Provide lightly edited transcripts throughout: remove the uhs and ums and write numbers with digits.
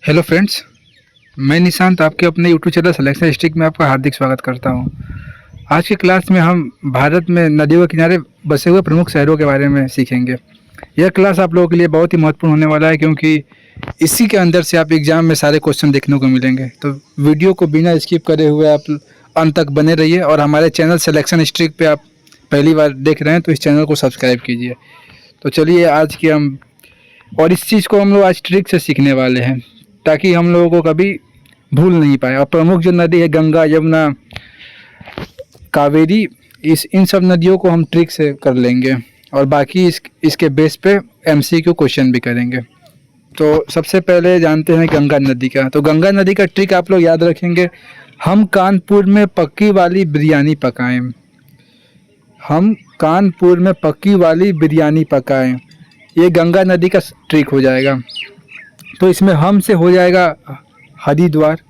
Hello friends, मैं निशांत आपके अपने यूट्यूब चैनल सिलेक्शन स्टिक में आपका हार्दिक स्वागत करता हूं। आज की क्लास में हम भारत में नदियों के किनारे बसे हुए प्रमुख शहरों के बारे में सीखेंगे। यह क्लास आप लोगों के लिए बहुत ही महत्वपूर्ण होने वाला है, क्योंकि इसी के अंदर से आप एग्जाम में सारे क्वेश्चन देखने को मिलेंगे। तो वीडियो को बिना स्किप करे हुए आप अंत तक बने रहिए, और हमारे चैनल सिलेक्शन स्टिक पे आप पहली बार देख रहे हैं तो इस चैनल को सब्सक्राइब कीजिए। तो चलिए आज की हम और इस चीज़ को हम लोग आज ट्रिक से सीखने वाले हैं, ताकि हम लोगों को कभी भूल नहीं पाए। और प्रमुख जो नदी है गंगा, यमुना, कावेरी, इन सब नदियों को हम ट्रिक से कर लेंगे, और बाकी इसके बेस पे एमसीक्यू क्वेश्चन भी करेंगे। तो सबसे पहले जानते हैं गंगा नदी का। तो गंगा नदी का ट्रिक आप लोग याद रखेंगे, हम कानपुर में पक्की वाली बिरयानी पकाएं। हम कानपुर में पक्की वाली बिरयानी पकाएं, ये गंगा नदी का ट्रिक हो जाएगा। तो इसमें हम से हो जाएगा हरिद्वार,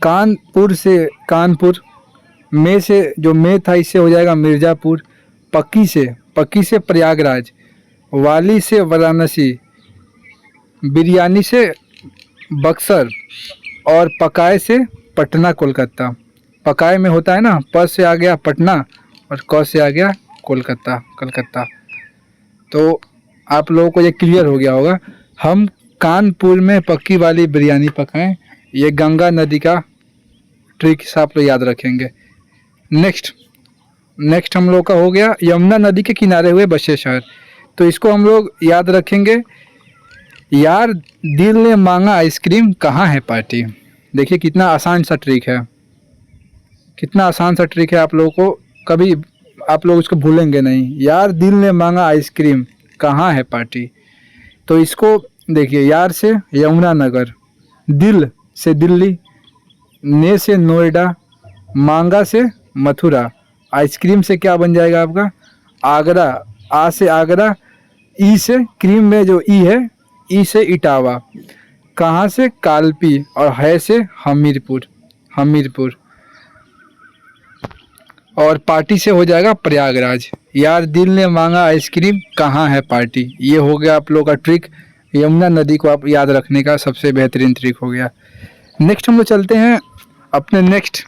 कानपुर से कानपुर, में से जो में था इससे हो जाएगा मिर्ज़ापुर, पक्की से प्रयागराज, वाली से वाराणसी, बिरयानी से बक्सर, और पकाए से पटना कोलकाता। पकाए में होता है ना, प से आ गया पटना और क से आ गया कलकत्ता। तो आप लोगों को ये क्लियर हो गया होगा। हम कानपुर में पक्की वाली बिरयानी पकाएं, ये गंगा नदी का ट्रिक से आप लोग याद रखेंगे। नेक्स्ट हम लोग का हो गया यमुना नदी के किनारे हुए बसे शहर। तो इसको हम लोग याद रखेंगे, यार दिल ने मांगा आइसक्रीम कहाँ है पार्टी। देखिए कितना आसान सा ट्रिक है, कितना आसान सा ट्रिक है। आप लोगों को कभी आप लोग इसको भूलेंगे नहीं। यार दिल ने मांगा आइसक्रीम कहाँ है पार्टी। तो इसको देखिए, यार से यमुनानगर, दिल से दिल्ली, ने से नोएडा, मांगा से मथुरा, आइसक्रीम से क्या बन जाएगा आपका आगरा, आ से आगरा, ई से क्रीम में जो ई है, ई से इटावा, कहाँ से कालपी, और है से हमीरपुर, और पार्टी से हो जाएगा प्रयागराज। यार दिल ने मांगा आइसक्रीम कहाँ है पार्टी, ये हो गया आप लोगों का ट्रिक। यमुना नदी को आप याद रखने का सबसे बेहतरीन ट्रिक हो गया। नेक्स्ट हम लोग चलते हैं अपने नेक्स्ट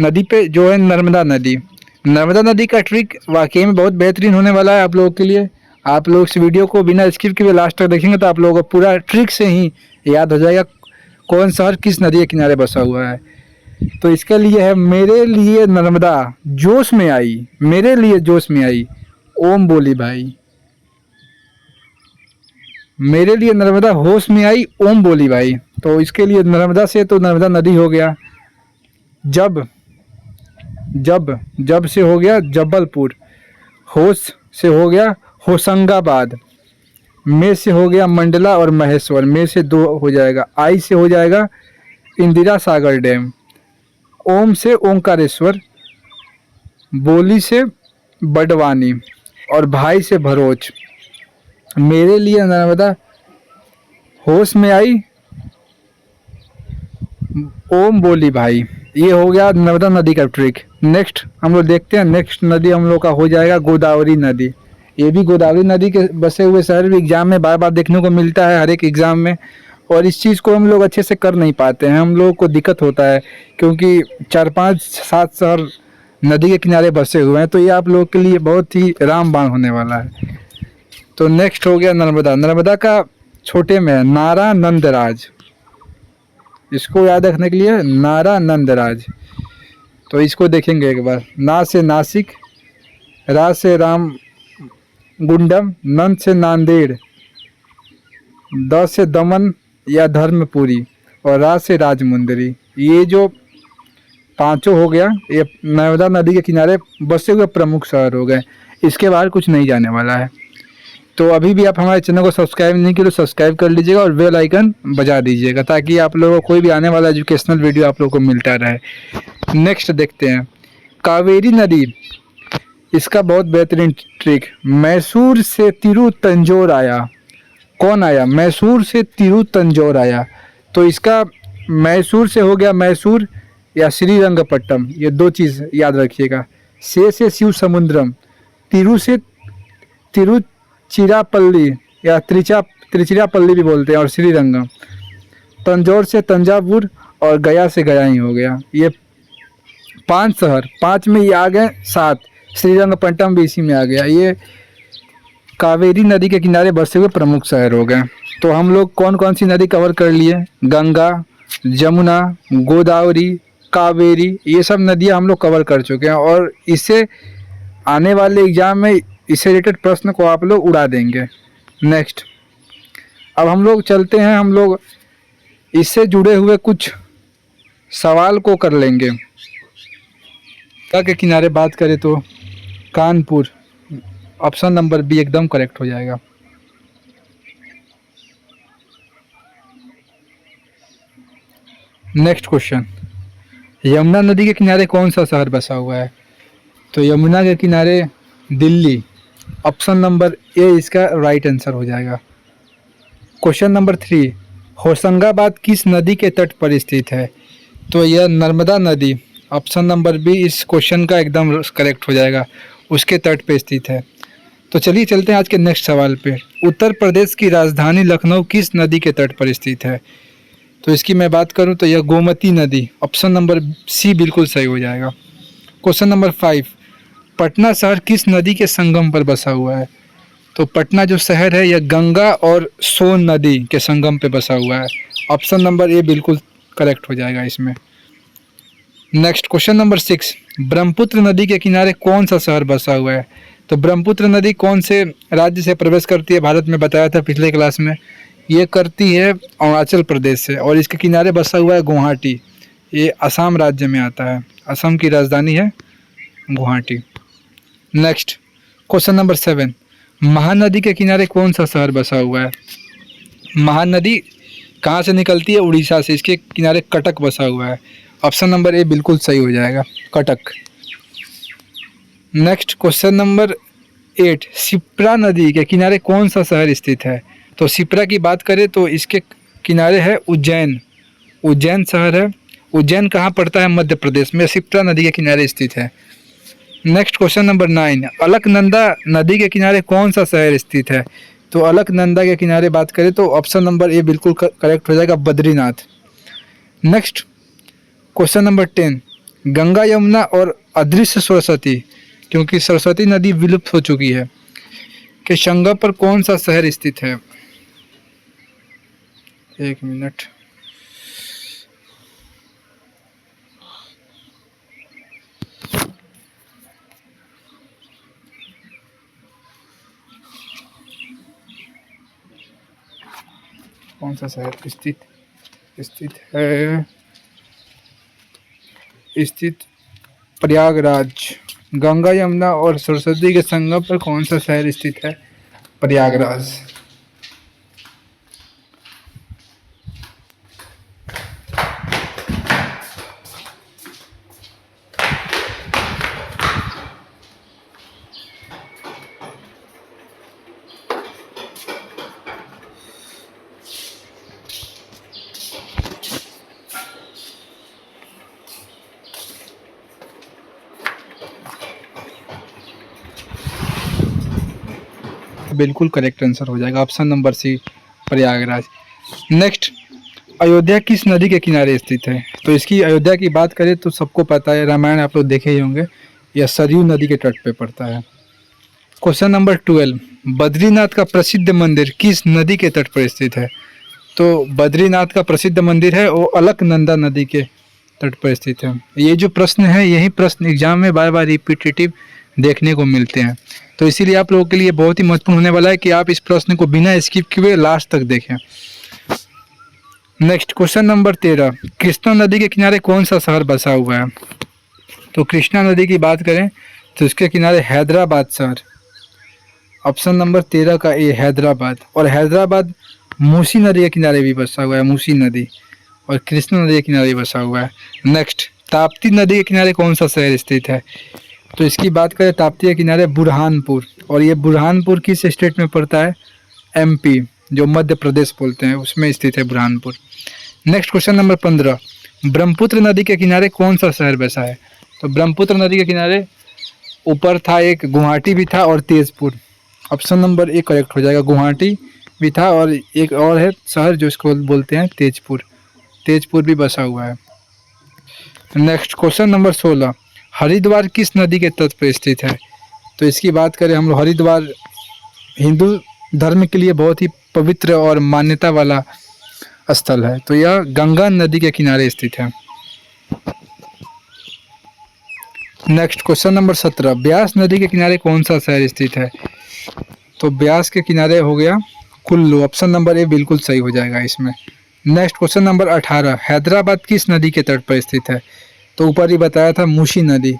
नदी पे, जो है नर्मदा नदी। नर्मदा नदी का ट्रिक वाकई में बहुत बेहतरीन होने वाला है आप लोगों के लिए। आप लोग इस वीडियो को बिना स्किप किए लास्ट तक देखेंगे तो आप लोगों को पूरा ट्रिक से ही याद हो जाएगा कौन शहर किस नदी के किनारे बसा हुआ है। तो इसके लिए है, मेरे लिए नर्मदा जोश में आई, मेरे लिए जोश में आई, ओम बोली भाई। मेरे लिए नर्मदा होश में आई, ओम बोली भाई। तो इसके लिए नर्मदा से तो नर्मदा नदी हो गया। जब से हो गया जबलपुर, होश से हो गया होशंगाबाद, में से हो गया मंडला और महेश्वर, में से दो हो जाएगा, आई से हो जाएगा इंदिरा सागर डैम, ओम से ओंकारेश्वर, बोली से बडवानी, और भाई से भरोच। मेरे लिए नर्मदा होश में आई, ओम बोली भाई। ये हो गया नर्मदा नदी का ट्रिक। नेक्स्ट हम लोग देखते हैं, नेक्स्ट नदी हम लोग का हो जाएगा गोदावरी नदी। ये भी गोदावरी नदी के बसे हुए शहर भी एग्जाम में बार बार देखने को मिलता है, हर एक एग्जाम में। और इस चीज़ को हम लोग अच्छे से कर नहीं पाते हैं, हम लोगों को दिक्कत होता है, क्योंकि 4-5-7 शहर नदी के किनारे बसे हुए हैं। तो ये आप लोगों के लिए बहुत ही रामबाण होने वाला है। तो नेक्स्ट हो गया नर्मदा। नर्मदा का छोटे में है नारा नंदराज, इसको याद रखने के लिए नारा नंदराज। तो इसको देखेंगे एक बार, ना से नासिक, रा से राम गुंडम, नंद से नांदेड़, द से दमन या धर्मपुरी, और रा से राजमुंदरी। ये जो पांचों हो गया, ये नर्मदा नदी के किनारे बसे हुए प्रमुख शहर हो गए। इसके बाहर कुछ नहीं जाने वाला है। तो अभी भी आप हमारे चैनल को सब्सक्राइब नहीं किए तो सब्सक्राइब कर लीजिएगा और बेल आइकन बजा दीजिएगा, ताकि आप लोगों को कोई भी आने वाला एजुकेशनल वीडियो आप लोगों को मिलता रहे। नेक्स्ट देखते हैं कावेरी नदी। इसका बहुत बेहतरीन ट्रिक, मैसूर से तिरुतंजोर आया। कौन आया? मैसूर से तिरुतंजोर आया। तो इसका मैसूर से हो गया मैसूर या श्रीरंगपट्टम, ये दो चीज़ याद रखिएगा। से शिव समुद्रम, तिरु से तिरुचिरापल्ली या त्रिचिरापल्ली भी बोलते हैं, और श्रीरंगम। तंजौर से तंजावुर और गया से गया ही हो गया। ये 5 शहर, 5 में ये आ गए 7, श्रीरंगपट्टनम भी इसी में आ गया। ये कावेरी नदी के किनारे बसे हुए प्रमुख शहर हो गए। तो हम लोग कौन कौन सी नदी कवर कर लिए? गंगा, जमुना, गोदावरी, कावेरी, ये सब नदियां हम लोग कवर कर चुके हैं और इससे आने वाले एग्जाम में इससे रिलेटेड प्रश्न को आप लोग उड़ा देंगे। नेक्स्ट, अब हम लोग चलते हैं, हम लोग इससे जुड़े हुए कुछ सवाल को कर लेंगे। गंगा के किनारे बात करें तो कानपुर, ऑप्शन नंबर बी एकदम करेक्ट हो जाएगा। नेक्स्ट क्वेश्चन, यमुना नदी के किनारे कौन सा शहर बसा हुआ है? तो यमुना के किनारे दिल्ली, ऑप्शन नंबर ए इसका राइट आंसर हो जाएगा। क्वेश्चन नंबर 3, होशंगाबाद किस नदी के तट पर स्थित है? तो यह नर्मदा नदी, ऑप्शन नंबर बी इस क्वेश्चन का एकदम करेक्ट हो जाएगा, उसके तट पे स्थित है। तो चलिए चलते हैं आज के नेक्स्ट सवाल पे। उत्तर प्रदेश की राजधानी लखनऊ किस नदी के तट पर स्थित है? तो इसकी मैं बात करूं तो यह गोमती नदी, ऑप्शन नंबर सी बिल्कुल सही हो जाएगा। क्वेश्चन नंबर 5, पटना शहर किस नदी के संगम पर बसा हुआ है? तो पटना जो शहर है यह गंगा और सोन नदी के संगम पे बसा हुआ है, ऑप्शन नंबर ए बिल्कुल करेक्ट हो जाएगा इसमें। नेक्स्ट क्वेश्चन नंबर 6, ब्रह्मपुत्र नदी के किनारे कौन सा शहर बसा हुआ है? तो ब्रह्मपुत्र नदी कौन से राज्य से प्रवेश करती है भारत में, बताया था पिछले क्लास में। ये करती है अरुणाचल प्रदेश से और इसके किनारे बसा हुआ है गुवाहाटी, ये असम राज्य में आता है, असम की राजधानी है Guwahati. Next question number 7, Mahanadi के किनारे कौन सा शहर बसा हुआ है? महानदी कहाँ से निकलती है? उड़ीसा से, इसके किनारे कटक बसा हुआ है, ऑप्शन नंबर ए बिल्कुल सही हो जाएगा, Cuttack. Next question number 8, Shipra नदी के किनारे कौन सा शहर स्थित है? तो शिप्रा की बात करें तो इसके किनारे है उज्जैन, उज्जैन शहर है। उज्जैन कहाँ पड़ता है? मध्य प्रदेश में, शिप्रा नदी के किनारे स्थित है। नेक्स्ट क्वेश्चन नंबर 9, अलकनंदा नदी के किनारे कौन सा शहर स्थित है? तो अलकनंदा के किनारे बात करें तो ऑप्शन नंबर ए बिल्कुल करेक्ट हो जाएगा, Badrinath. Next question number 10, Ganga Yamuna और अदृश्य सरस्वती, क्योंकि सरस्वती नदी विलुप्त हो चुकी है, के संगम पर कौन सा शहर स्थित है? एक मिनट, कौन सा शहर स्थित है? स्थित प्रयागराज। गंगा यमुना और सरस्वती के संगम पर कौन सा शहर स्थित है? प्रयागराज। बिल्कुल करेक्ट आंसर हो जाएगा, option number C Prayagraj. Next, Ayodhya किस नदी के किनारे स्थित है? तो इसकी अयोध्या की बात करें तो सबको पता है, रामायण आप लोग देखे ही होंगे, यह सरयू नदी के तट पे पड़ता है। क्वेश्चन नंबर 12, बद्रीनाथ का प्रसिद्ध मंदिर किस नदी के तट पर स्थित है? तो बद्रीनाथ का प्रसिद्ध मंदिर है वो अलकनंदा नदी के तट पर स्थित है। ये जो प्रश्न है यही प्रश्न एग्जाम में बार बार रिपीटेटिव देखने को मिलते हैं, तो इसीलिए आप लोगों के लिए बहुत ही महत्वपूर्ण होने वाला है कि आप इस प्रश्न को बिना स्किप किए लास्ट तक देखें। नेक्स्ट क्वेश्चन नंबर 13, कृष्णा नदी के किनारे कौन सा शहर बसा हुआ है? तो कृष्णा नदी की बात करें तो इसके किनारे हैदराबाद शहर, ऑप्शन नंबर 13 का ए हैदराबाद। और हैदराबाद मूसी नदी के किनारे भी बसा हुआ है, मूसी नदी, और कृष्णा नदी के किनारे बसा हुआ है। नेक्स्ट, ताप्ती नदी के किनारे कौन सा शहर स्थित है? तो इसकी बात करें ताप्ती के किनारे बुरहानपुर, और ये बुरहानपुर किस स्टेट में पड़ता है? एमपी, जो मध्य प्रदेश बोलते हैं उसमें स्थित है Burhanpur. Next question number 15, Brahmaputra नदी के किनारे कौन सा शहर बसा है? तो ब्रह्मपुत्र नदी के किनारे ऊपर था एक गुवाहाटी भी था और Tezpur, option number A correct हो जाएगा, गुवाहाटी भी था और एक और है शहर जो इसको बोलते हैं तेजपुर, तेजपुर भी बसा हुआ है। नेक्स्ट क्वेश्चन नंबर 16, हरिद्वार किस नदी के तट पर स्थित है? तो इसकी बात करें हम लोग, हरिद्वार हिंदू धर्म के लिए बहुत ही पवित्र और मान्यता वाला स्थल है। तो यह गंगा नदी के किनारे स्थित है। नेक्स्ट क्वेश्चन नंबर 17, ब्यास नदी के किनारे कौन सा शहर स्थित है? तो ब्यास के किनारे हो गया कुल्लू। ऑप्शन नंबर ए बिल्कुल सही हो जाएगा इसमें। नेक्स्ट क्वेश्चन नंबर 18, हैदराबाद किस नदी के तट पर स्थित है? तो ऊपर ही बताया था मूसी नदी।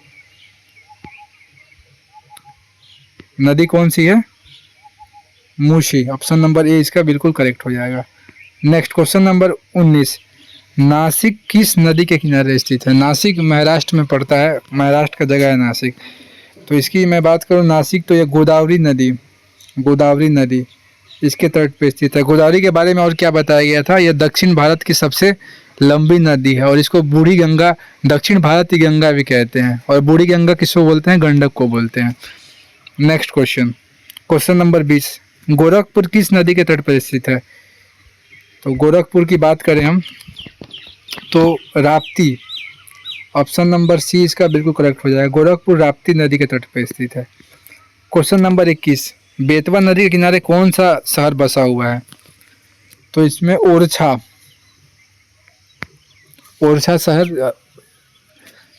नदी कौन सी है? मूसी। ऑप्शन नंबर ए इसका बिल्कुल करेक्ट हो जाएगा। नेक्स्ट क्वेश्चन नंबर 19, नासिक किस नदी के किनारे स्थित है? नासिक महाराष्ट्र में पड़ता है, महाराष्ट्र का जगह है नासिक। तो इसकी मैं बात करूँ नासिक, तो ये गोदावरी नदी इसके तट पे स्थित है। गोदावरी के बारे में और क्या बताया गया था? यह दक्षिण भारत की सबसे लंबी नदी है और इसको बूढ़ी गंगा, दक्षिण भारत की गंगा भी कहते हैं। और बूढ़ी गंगा किसको बोलते हैं? गंडक को बोलते हैं। नेक्स्ट क्वेश्चन नंबर 20, गोरखपुर किस नदी के तट पर स्थित है? तो गोरखपुर की बात करें हम तो राप्ती। ऑप्शन नंबर सी इसका बिल्कुल करेक्ट हो जाएगा। गोरखपुर राप्ती नदी के तट पर स्थित है। क्वेश्चन नंबर 21, बेतवा नदी के किनारे कौन सा शहर बसा हुआ है? तो इसमें ओरछा शहर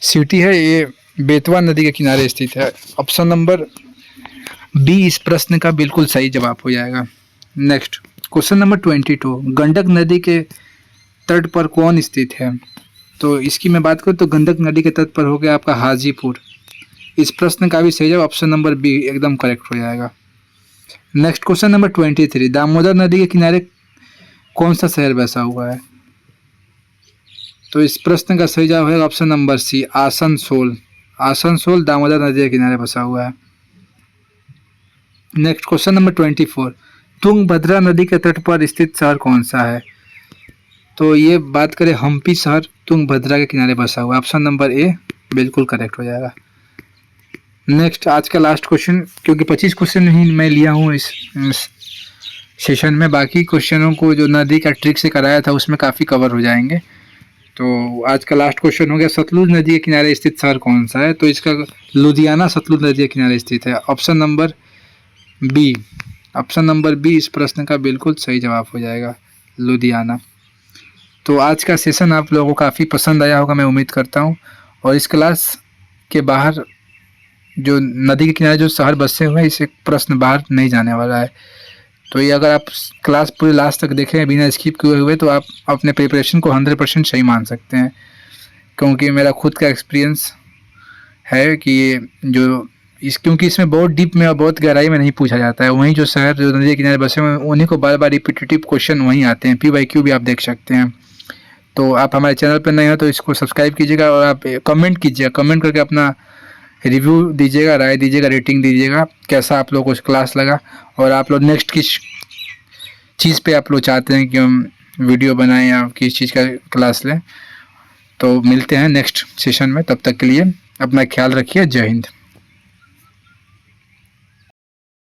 सिटी है, ये बेतवा नदी के किनारे स्थित है। ऑप्शन नंबर बी इस प्रश्न का बिल्कुल सही जवाब हो जाएगा। नेक्स्ट क्वेश्चन नंबर 22, गंडक नदी के तट पर कौन स्थित है? तो इसकी मैं बात करूँ तो गंडक नदी के तट पर हो गया आपका हाजीपुर। इस प्रश्न का भी सही जवाब ऑप्शन नंबर बी एकदम करेक्ट हो जाएगा। नेक्स्ट क्वेश्चन नंबर 23, दामोदर नदी के किनारे कौन सा शहर बसा हुआ है? तो इस प्रश्न का सही जवाब है option number C, Asansol Damodar नदी के किनारे बसा हुआ है। नेक्स्ट क्वेश्चन नंबर 24, तुंगभद्रा नदी के तट पर स्थित शहर कौन सा है? तो ये बात करें हम्पी शहर तुंगभद्रा के किनारे बसा हुआ है। ऑप्शन नंबर ए बिल्कुल करेक्ट हो जाएगा। नेक्स्ट आज का लास्ट क्वेश्चन, क्योंकि 25 क्वेश्चन ही मैं लिया हूँ इस सेशन में, बाकी क्वेश्चनों को जो नदी का ट्रिक से कराया था उसमें काफ़ी कवर हो जाएंगे। तो आज का लास्ट क्वेश्चन हो गया, सतलुज नदी के किनारे स्थित शहर कौन सा है? तो इसका लुधियाना सतलुज नदी के किनारे स्थित है। ऑप्शन नंबर बी इस प्रश्न का बिल्कुल सही जवाब हो जाएगा, लुधियाना। तो आज का सेशन आप लोगों को काफ़ी पसंद आया होगा, मैं उम्मीद करता हूँ। और इस क्लास के बाहर जो नदी के किनारे जो शहर बसे हुए हैं, इसे प्रश्न बाहर नहीं जाने वाला है। तो ये अगर आप क्लास पूरे लास्ट तक देखें बिना स्किप किए हुए, तो आप अपने प्रिपरेशन को 100% सही मान सकते हैं। क्योंकि मेरा खुद का एक्सपीरियंस है कि ये जो क्योंकि इसमें बहुत डीप में और बहुत गहराई में नहीं पूछा जाता है। वहीं जो शहर जो नदी के किनारे बसे हुए हैं उन्हीं को बार बार रिपीटेटिव क्वेश्चन वहीं आते हैं। PYQ भी आप देख सकते हैं। तो आप हमारे चैनल पर नए हो तो इसको सब्सक्राइब कीजिएगा और आप कमेंट कीजिएगा, कमेंट करके अपना रिव्यू दीजिएगा, राय दीजिएगा, रेटिंग दीजिएगा, कैसा आप लोगों को क्लास लगा और आप लोग नेक्स्ट किस चीज़ पे आप लोग चाहते हैं कि हम वीडियो बनाएं या किस चीज़ का क्लास लें। तो मिलते हैं नेक्स्ट सेशन में, तब तक के लिए अपना ख्याल रखिए। जय हिंद।